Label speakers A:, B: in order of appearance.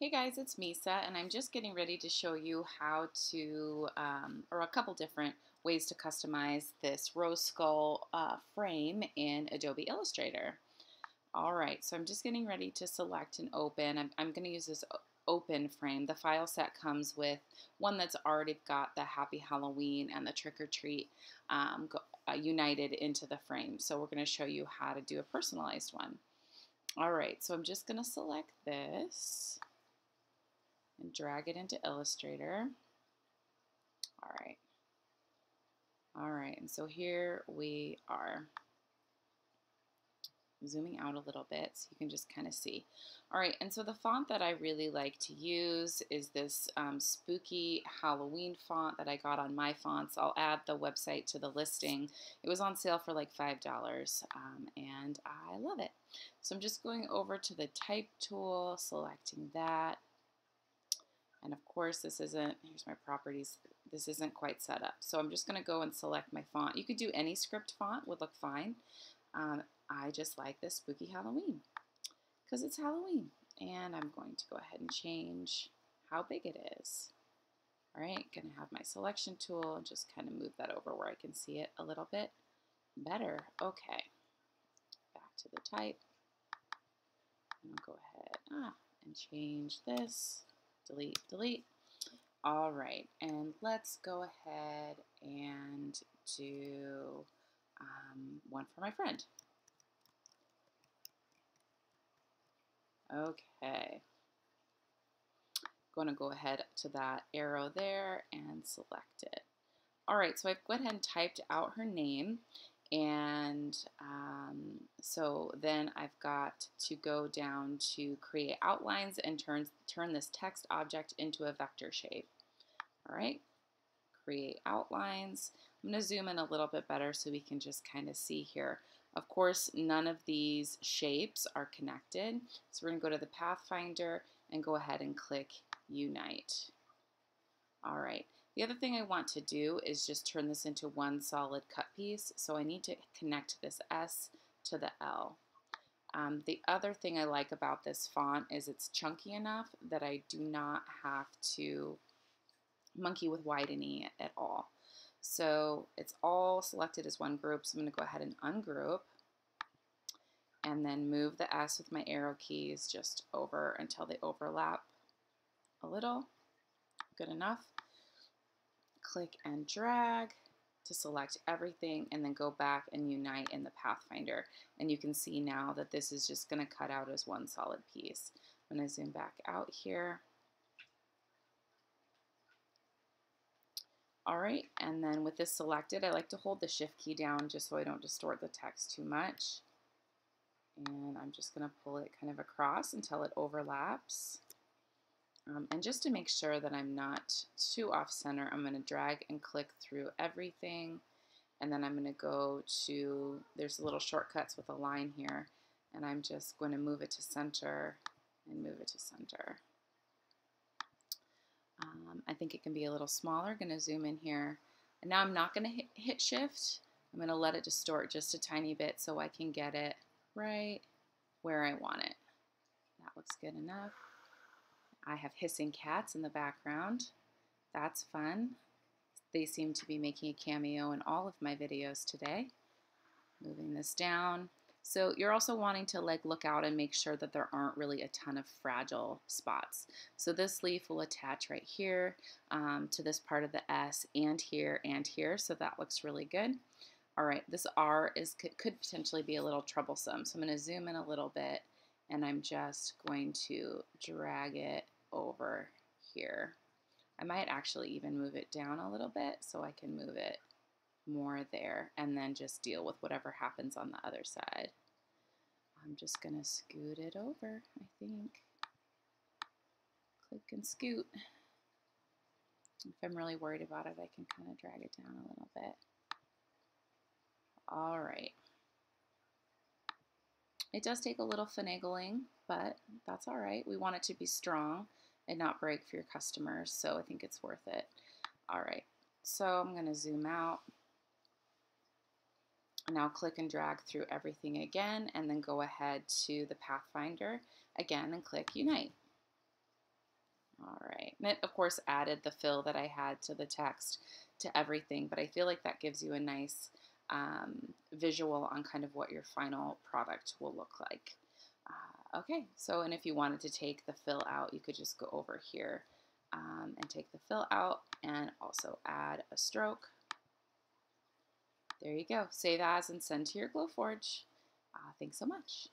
A: Hey guys, it's Misa, and I'm just getting ready to show you how to, or a couple different ways to customize this RoseSkull frame in Adobe Illustrator. All right, so I'm just getting ready to select and open. I'm going to use this open frame. The file set comes with one that's already got the Happy Halloween and the Trick or Treat united into the frame. So we're going to show you how to do a personalized one. All right, so I'm just going to select this and drag it into Illustrator. All right, and so here we are. Zooming out a little bit so you can just kind of see. All right, and so the font that I really like to use is this spooky Halloween font that I got on My Fonts. I'll add the website to the listing. It was on sale for like $5, and I love it. So I'm just going over to the Type tool, selecting that. And of course, this isn't, here's my properties, this isn't quite set up. So I'm just going to go and select my font. You could do any script font, would look fine. I just like this Spooky Halloween because it's Halloween. And I'm going to go ahead and change how big it is. All right, going to have my selection tool and just kind of move that over where I can see it a little bit better. Okay, back to the type. And I'll go ahead and change this. Delete, delete. All right, and let's go ahead and do one for my friend. Okay. Going to go ahead to that arrow there and select it. All right, so I've went ahead and typed out her name, and so then I've got to go down to create outlines and turn this text object into a vector shape. All right, create outlines. I'm going to zoom in a little bit better so we can just kind of see here. Of course, none of these shapes are connected, so we're going to go to the Pathfinder and go ahead and click Unite. All right. The other thing I want to do is just turn this into one solid cut piece. So I need to connect this S to the L. The other thing I like about this font is it's chunky enough that I do not have to monkey with widening it at all. So it's all selected as one group. So I'm going to go ahead and ungroup and then move the S with my arrow keys just over until they overlap a little. Good enough. Click and drag to select everything and then go back and unite in the Pathfinder. And you can see now that this is just going to cut out as one solid piece. I'm going to zoom back out here. All right, and then with this selected, I like to hold the Shift key down just so I don't distort the text too much. And I'm just going to pull it kind of across until it overlaps. And just to make sure that I'm not too off center, I'm going to drag and click through everything. And then I'm going to go to, there's little shortcuts with a line here. And I'm just going to move it to center and move it to center. I think it can be a little smaller. Going to zoom in here. And now I'm not going to hit Shift. I'm going to let it distort just a tiny bit so I can get it right where I want it. That looks good enough. I have hissing cats in the background. That's fun. They seem to be making a cameo in all of my videos today. Moving this down. So you're also wanting to look out and make sure that there aren't really a ton of fragile spots. So this leaf will attach right here to this part of the S and here, so that looks really good. All right, this R could potentially be a little troublesome. So I'm going to zoom in a little bit and I'm just going to drag it over here. I might actually even move it down a little bit so I can move it more there and then just deal with whatever happens on the other side. I'm just going to scoot it over, I think. Click and scoot. If I'm really worried about it, I can kind of drag it down a little bit. All right. It does take a little finagling, but that's all right. We want it to be strong and not break for your customers, so I think it's worth it. All right, so I'm going to zoom out. Now click and drag through everything again, and then go ahead to the Pathfinder again and click Unite. All right, and it of course added the fill that I had to the text to everything, but I feel like that gives you a nice visual on kind of what your final product will look like. Okay, so and if you wanted to take the fill out, you could just go over here and take the fill out and also add a stroke. There you go. Save as and send to your Glowforge. Thanks so much.